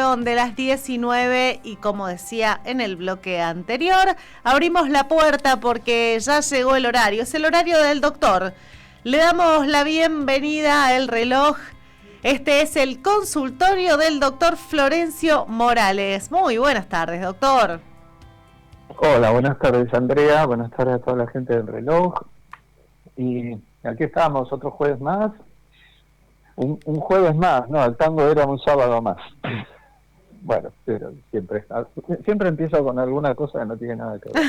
pasaron de las 19 y como decía en el bloque anterior, abrimos la puerta porque ya llegó el horario, es el horario del doctor. Le damos la bienvenida al reloj. Este es el consultorio del doctor Florencio Morales. Muy buenas tardes, doctor. Hola, buenas tardes Andrea, buenas tardes a toda la gente del reloj. Y aquí estamos, otro jueves más. Un jueves más, no, el tango era un sábado más. Bueno, pero siempre empiezo con alguna cosa que no tiene nada que ver.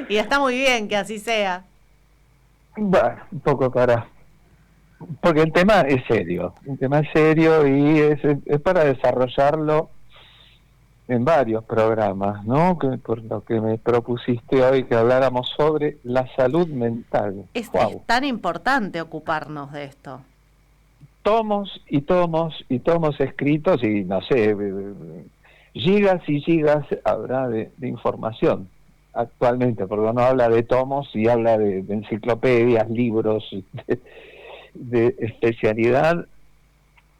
Y está muy bien que así sea. Bueno, un poco porque el tema es serio, y es para desarrollarlo en varios programas, ¿no? Que por lo que me propusiste hoy que habláramos sobre la salud mental. Es tan importante ocuparnos de esto. Tomos escritos y no sé, gigas y gigas habrá de información actualmente, porque uno habla de tomos y habla de enciclopedias, libros de especialidad.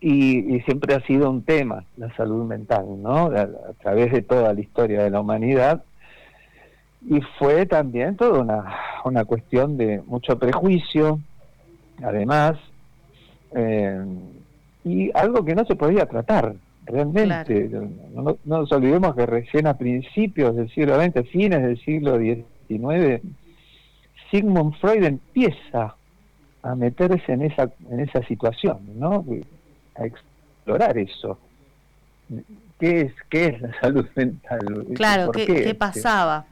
Y siempre ha sido un tema la salud mental, ¿no? A través de toda la historia de la humanidad. Y fue también toda una cuestión de mucho prejuicio, además, y algo que no se podía tratar, realmente. Claro. No nos olvidemos que recién a principios del siglo XX, fines del siglo XIX, Sigmund Freud empieza a meterse en esa situación, ¿no? A explorar eso. ¿Qué es la salud mental? Claro, ¿qué pasaba?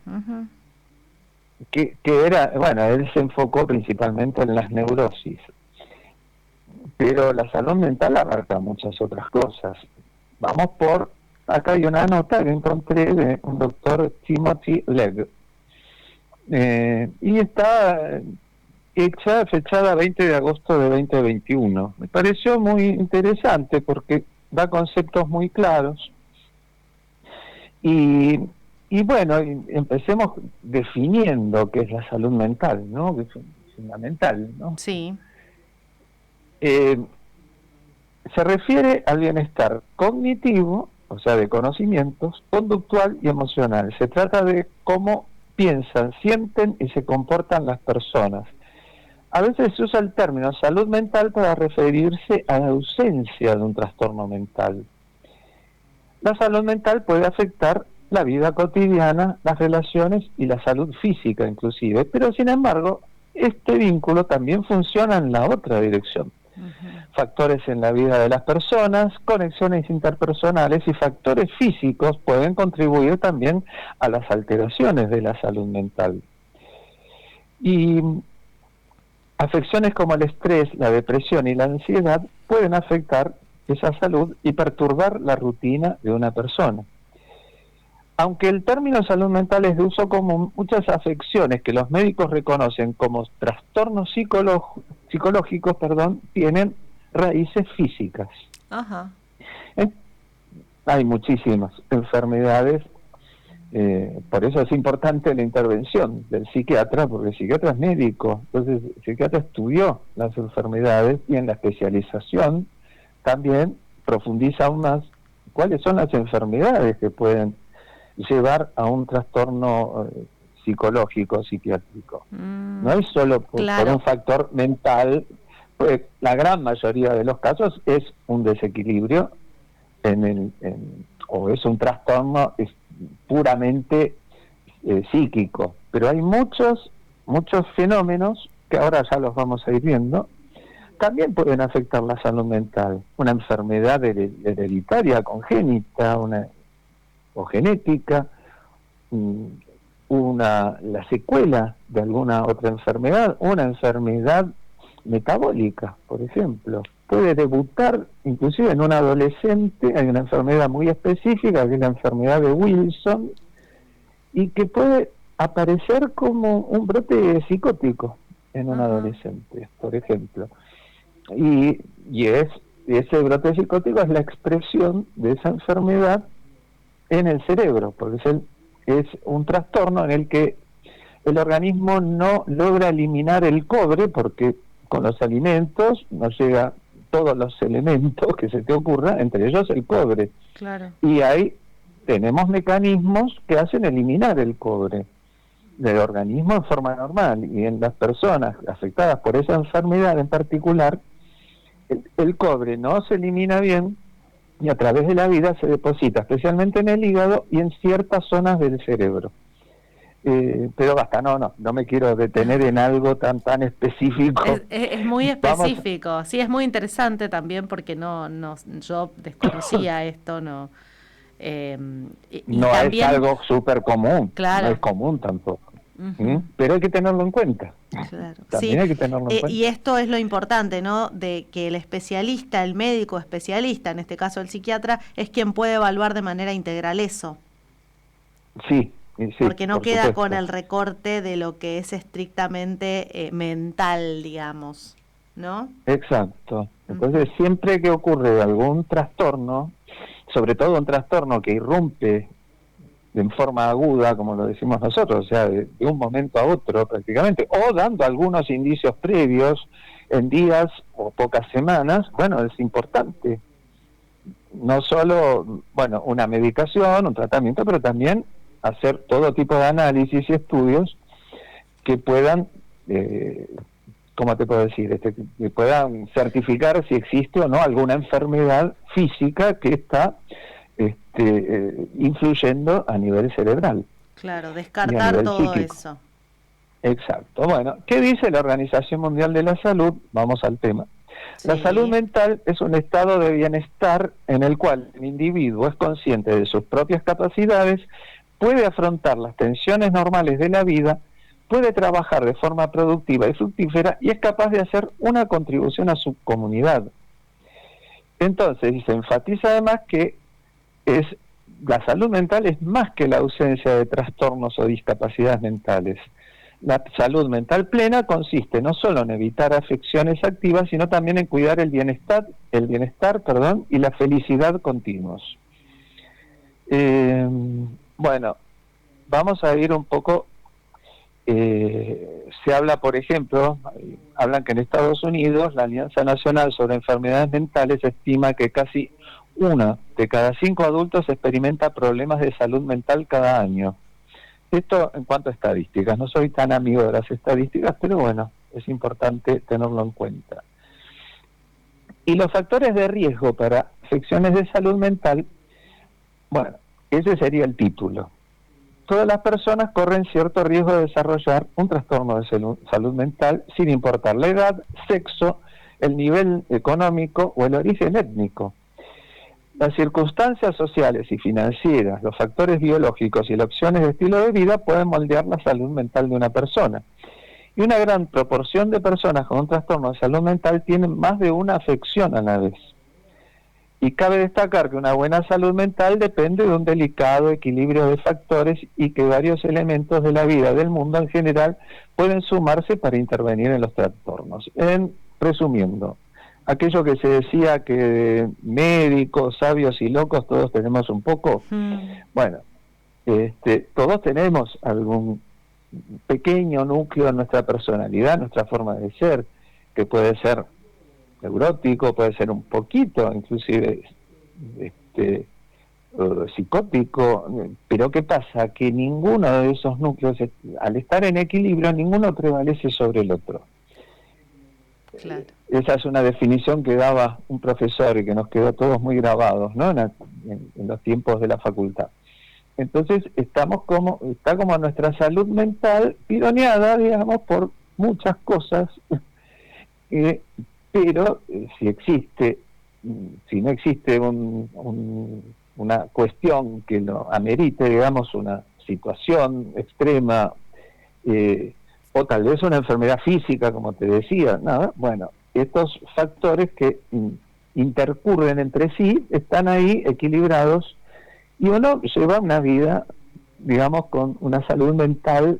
Que era, bueno, él se enfocó principalmente en las neurosis, pero la salud mental abarca muchas otras cosas. Acá hay una nota que encontré de un doctor Timothy Legg, y está fechada 20 de agosto de 2021. Me pareció muy interesante porque da conceptos muy claros. Y bueno, empecemos definiendo qué es la salud mental, ¿no? Que es fundamental, ¿no? Sí. Se refiere al bienestar cognitivo, o sea, de conocimientos, conductual y emocional. Se trata de cómo piensan, sienten y se comportan las personas. A veces se usa el término salud mental para referirse a la ausencia de un trastorno mental. La salud mental puede afectar la vida cotidiana, las relaciones y la salud física inclusive, pero sin embargo, este vínculo también funciona en la otra dirección. Factores en la vida de las personas, conexiones interpersonales y factores físicos pueden contribuir también a las alteraciones de la salud mental. Y afecciones como el estrés, la depresión y la ansiedad pueden afectar esa salud y perturbar la rutina de una persona. Aunque el término salud mental es de uso común, muchas afecciones que los médicos reconocen como trastornos psicológicos, tienen raíces físicas. Ajá. Hay muchísimas enfermedades. Por eso es importante la intervención del psiquiatra, porque el psiquiatra es médico, entonces el psiquiatra estudió las enfermedades y en la especialización también profundiza aún más cuáles son las enfermedades que pueden llevar a un trastorno psicológico, psiquiátrico. No es solo por un factor mental, pues la gran mayoría de los casos es un desequilibrio o es un trastorno puramente psíquico, pero hay muchos fenómenos que ahora ya los vamos a ir viendo, también pueden afectar la salud mental. Una enfermedad hereditaria, congénita, o genética, la secuela de alguna otra enfermedad, una enfermedad metabólica, por ejemplo. Puede debutar inclusive en un adolescente. Hay una enfermedad muy específica que es la enfermedad de Wilson y que puede aparecer como un brote psicótico en un adolescente, por ejemplo. Y ese brote psicótico es la expresión de esa enfermedad en el cerebro, porque es un trastorno en el que el organismo no logra eliminar el cobre porque con los alimentos no llega todos los elementos que se te ocurra, entre ellos el cobre. Claro. Y ahí tenemos mecanismos que hacen eliminar el cobre del organismo en forma normal, y en las personas afectadas por esa enfermedad en particular, el cobre no se elimina bien y a través de la vida se deposita especialmente en el hígado y en ciertas zonas del cerebro. Pero basta, no me quiero detener en algo tan específico. Es muy específico, sí, es muy interesante también porque yo desconocía esto, no. Y no también, es algo súper común, claro. No es común tampoco. Pero hay que tenerlo en cuenta. Claro. También sí. hay que tenerlo en cuenta. Y esto es lo importante, ¿no? De que el especialista, el médico especialista, en este caso el psiquiatra, es quien puede evaluar de manera integral eso. Sí. Porque no queda supuesto. Con el recorte de lo que es estrictamente mental, digamos, ¿no? Exacto. Entonces, siempre que ocurre algún trastorno, sobre todo un trastorno que irrumpe en forma aguda, como lo decimos nosotros, o sea, de un momento a otro prácticamente, o dando algunos indicios previos en días o pocas semanas, bueno, es importante. No solo, una medicación, un tratamiento, pero también hacer todo tipo de análisis y estudios que puedan, ¿cómo te puedo decir? Que puedan certificar si existe o no alguna enfermedad física que está influyendo a nivel cerebral. Claro, descartar todo psíquico. Eso. Exacto. Bueno, ¿qué dice la Organización Mundial de la Salud? Vamos al tema. Sí. La salud mental es un estado de bienestar en el cual el individuo es consciente de sus propias capacidades, puede afrontar las tensiones normales de la vida, puede trabajar de forma productiva y fructífera y es capaz de hacer una contribución a su comunidad. Entonces, se enfatiza además que la salud mental es más que la ausencia de trastornos o discapacidades mentales. La salud mental plena consiste no solo en evitar afecciones activas, sino también en cuidar el bienestar, y la felicidad continuos. Bueno, vamos a ir un poco, se habla, por ejemplo, hablan que en Estados Unidos la Alianza Nacional sobre Enfermedades Mentales estima que casi 1 de cada 5 adultos experimenta problemas de salud mental cada año. Esto en cuanto a estadísticas, no soy tan amigo de las estadísticas, pero bueno, es importante tenerlo en cuenta. Y los factores de riesgo para afecciones de salud mental, bueno, ese sería el título. Todas las personas corren cierto riesgo de desarrollar un trastorno de salud mental sin importar la edad, sexo, el nivel económico o el origen étnico. Las circunstancias sociales y financieras, los factores biológicos y las opciones de estilo de vida pueden moldear la salud mental de una persona. Y una gran proporción de personas con un trastorno de salud mental tienen más de una afección a la vez. Y cabe destacar que una buena salud mental depende de un delicado equilibrio de factores y que varios elementos de la vida del mundo en general pueden sumarse para intervenir en los trastornos. Resumiendo, aquello que se decía que médicos, sabios y locos todos tenemos un poco, bueno, todos tenemos algún pequeño núcleo en nuestra personalidad, nuestra forma de ser, que puede ser neurótico, puede ser un poquito, inclusive psicótico, pero ¿qué pasa? Que ninguno de esos núcleos, al estar en equilibrio, ninguno prevalece sobre el otro. Claro. Esa es una definición que daba un profesor y que nos quedó todos muy grabados, ¿no? En los tiempos de la facultad. Entonces está como nuestra salud mental pironeada, digamos, por muchas cosas, pero si no existe una cuestión que lo amerite, digamos, una situación extrema, o tal vez una enfermedad física, como te decía, bueno, estos factores que intercurren entre sí están ahí equilibrados y uno lleva una vida, digamos, con una salud mental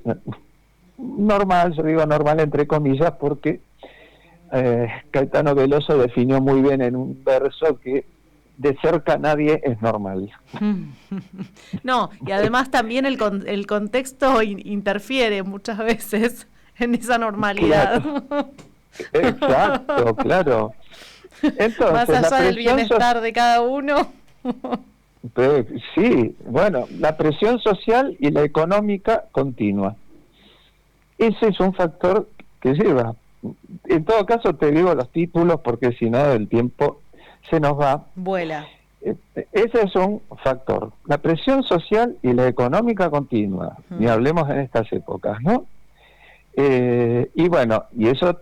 normal, yo digo normal entre comillas, porque Caetano Veloso definió muy bien en un verso que de cerca nadie es normal. No, y además también el contexto interfiere muchas veces en esa normalidad. Claro. Exacto, claro. Entonces, más allá del bienestar de cada uno. Sí, bueno, la presión social y la económica continua. Ese es un factor que lleva. En todo caso te digo los títulos porque si no el tiempo se nos va. Vuela. Ese es un factor. La presión social y la económica continua. Ni hablemos en estas épocas, ¿no? Y bueno, y eso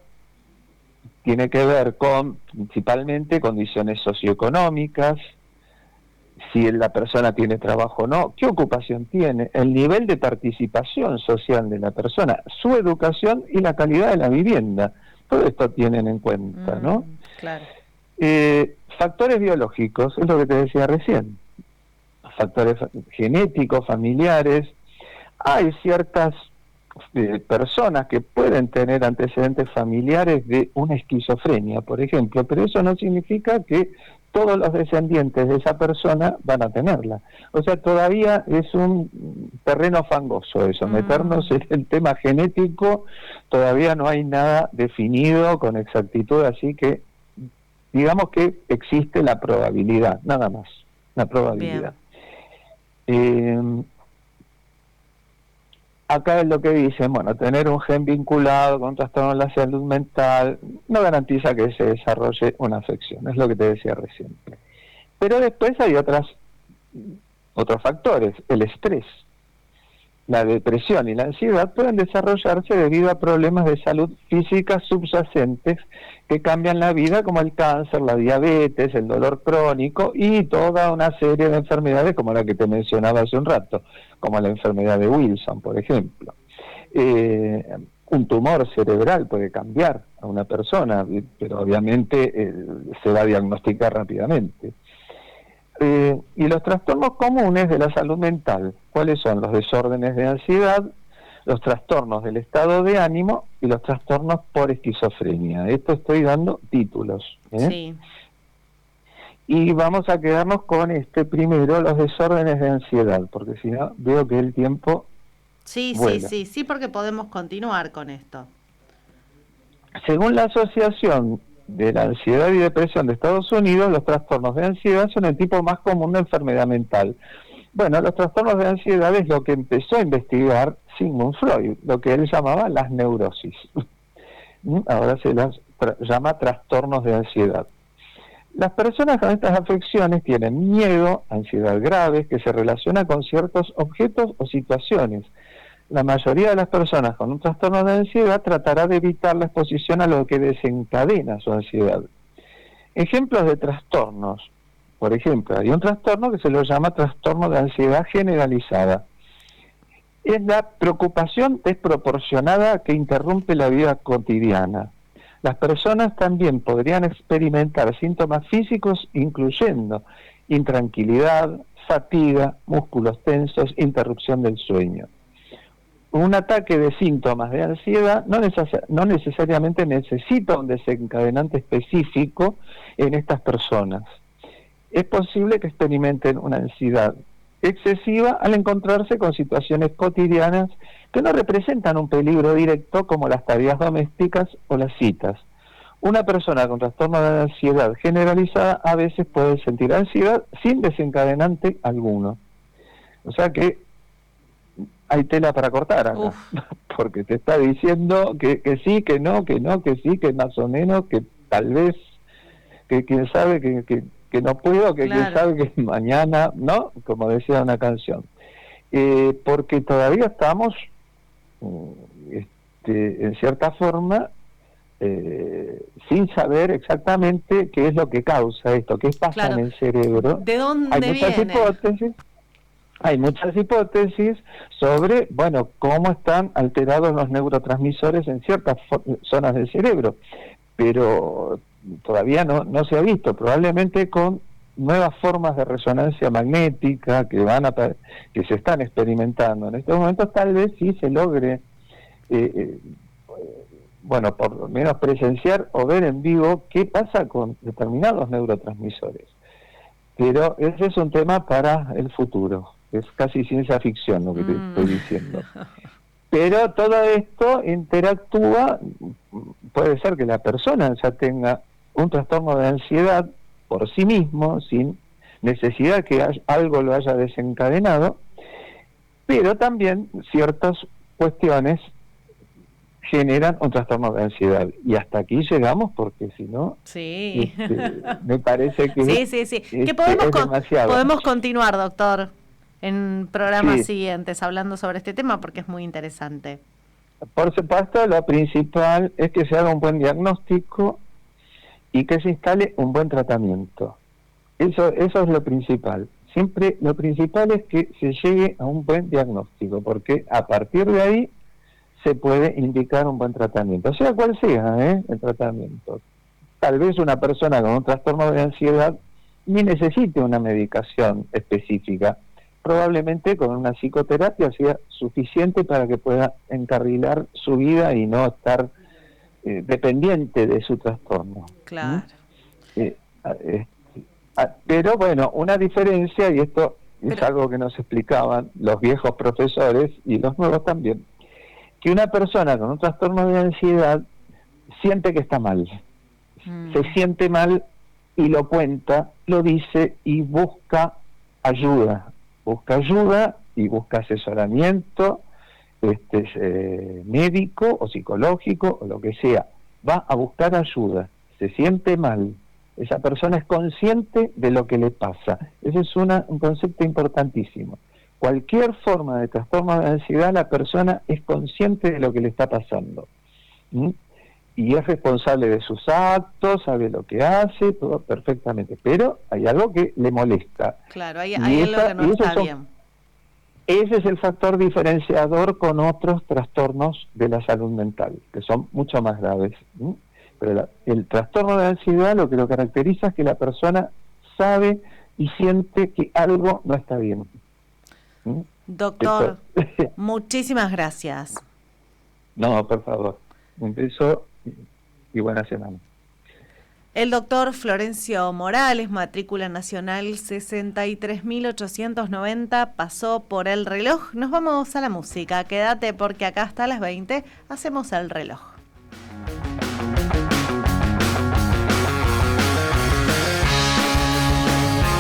tiene que ver con principalmente condiciones socioeconómicas, si la persona tiene trabajo o no, qué ocupación tiene, el nivel de participación social de la persona, su educación y la calidad de la vivienda. Todo esto tienen en cuenta, ¿no? Claro. Factores biológicos, es lo que te decía recién. Factores genéticos, familiares. Hay ciertas personas que pueden tener antecedentes familiares de una esquizofrenia, por ejemplo, pero eso no significa que todos los descendientes de esa persona van a tenerla. O sea, todavía es un terreno fangoso eso, meternos en el tema genético, todavía no hay nada definido con exactitud, así que digamos que existe la probabilidad, nada más, la probabilidad. Acá es lo que dicen, bueno, tener un gen vinculado con trastorno de la salud mental no garantiza que se desarrolle una afección, es lo que te decía recién. Pero después hay otros factores, el estrés, la depresión y la ansiedad pueden desarrollarse debido a problemas de salud física subyacentes que cambian la vida, como el cáncer, la diabetes, el dolor crónico y toda una serie de enfermedades como la que te mencionaba hace un rato, como la enfermedad de Wilson, por ejemplo. Un tumor cerebral puede cambiar a una persona, pero obviamente se va a diagnosticar rápidamente. Y los trastornos comunes de la salud mental, ¿cuáles son? Los desórdenes de ansiedad, los trastornos del estado de ánimo y los trastornos por esquizofrenia. Esto estoy dando títulos. Sí. Y vamos a quedarnos con primero, los desórdenes de ansiedad, porque si no, veo que el tiempo vuela. Sí, porque podemos continuar con esto. Según la Asociación de la Ansiedad y Depresión de Estados Unidos, los trastornos de ansiedad son el tipo más común de enfermedad mental. Bueno, los trastornos de ansiedad es lo que empezó a investigar Sigmund Freud, lo que él llamaba las neurosis. Ahora se las llama trastornos de ansiedad. Las personas con estas afecciones tienen miedo, ansiedad grave, que se relaciona con ciertos objetos o situaciones. La mayoría de las personas con un trastorno de ansiedad tratará de evitar la exposición a lo que desencadena su ansiedad. Ejemplos de trastornos. Por ejemplo, hay un trastorno que se lo llama trastorno de ansiedad generalizada. Es la preocupación desproporcionada que interrumpe la vida cotidiana. Las personas también podrían experimentar síntomas físicos incluyendo intranquilidad, fatiga, músculos tensos, interrupción del sueño. Un ataque de síntomas de ansiedad no necesariamente necesita un desencadenante específico en estas personas. Es posible que experimenten una ansiedad excesiva al encontrarse con situaciones cotidianas que no representan un peligro directo como las tareas domésticas o las citas. Una persona con trastorno de ansiedad generalizada a veces puede sentir ansiedad sin desencadenante alguno. O sea que hay tela para cortar acá, porque te está diciendo que sí, que no, que sí, que más o menos, que tal vez, que quién sabe, que no puedo, que quién sabe que mañana, ¿no? Como decía una canción. Porque todavía estamos, en cierta forma, sin saber exactamente qué es lo que causa esto, qué pasa en el cerebro. ¿De dónde viene? Hay muchas hipótesis sobre, bueno, cómo están alterados los neurotransmisores en ciertas zonas del cerebro, pero todavía no se ha visto, probablemente con nuevas formas de resonancia magnética que se están experimentando en estos momentos, tal vez sí se logre, bueno, por lo menos presenciar o ver en vivo qué pasa con determinados neurotransmisores. Pero ese es un tema para el futuro. Es casi ciencia ficción lo que te estoy diciendo. Pero todo esto interactúa, puede ser que la persona ya tenga un trastorno de ansiedad por sí mismo, sin necesidad que algo lo haya desencadenado, pero también ciertas cuestiones generan un trastorno de ansiedad. Y hasta aquí llegamos, porque si no, sí. Me parece que sí. Que es demasiado. podemos continuar, doctor, en programas Sí. siguientes hablando sobre este tema porque es muy interesante. Por supuesto, lo principal es que se haga un buen diagnóstico y que se instale un buen tratamiento. Eso es lo principal. Siempre lo principal es que se llegue a un buen diagnóstico, porque a partir de ahí se puede indicar un buen tratamiento, sea cual sea el tratamiento. Tal vez una persona con un trastorno de ansiedad ni necesite una medicación específica. Probablemente con una psicoterapia sea suficiente para que pueda encarrilar su vida y no estar dependiente de su trastorno. Claro. Pero bueno, una diferencia, y esto es algo que nos explicaban los viejos profesores y los nuevos también, que una persona con un trastorno de ansiedad siente que está mal. Se siente mal y lo cuenta, lo dice y busca ayuda y busca asesoramiento médico o psicológico o lo que sea. Va a buscar ayuda, se siente mal. Esa persona es consciente de lo que le pasa. Ese es un concepto importantísimo. Cualquier forma de trastorno de ansiedad, la persona es consciente de lo que le está pasando. Y es responsable de sus actos, sabe lo que hace, todo perfectamente. Pero hay algo que le molesta. Claro, hay algo que no está bien. Ese es el factor diferenciador con otros trastornos de la salud mental, que son mucho más graves. Pero el trastorno de ansiedad lo que lo caracteriza es que la persona sabe y siente que algo no está bien. Doctor, muchísimas gracias. No, por favor. Un beso y buena semana. El doctor Florencio Morales, matrícula nacional 63.890, pasó por el reloj. Nos vamos a la música. Quédate porque acá hasta las 20 hacemos el reloj.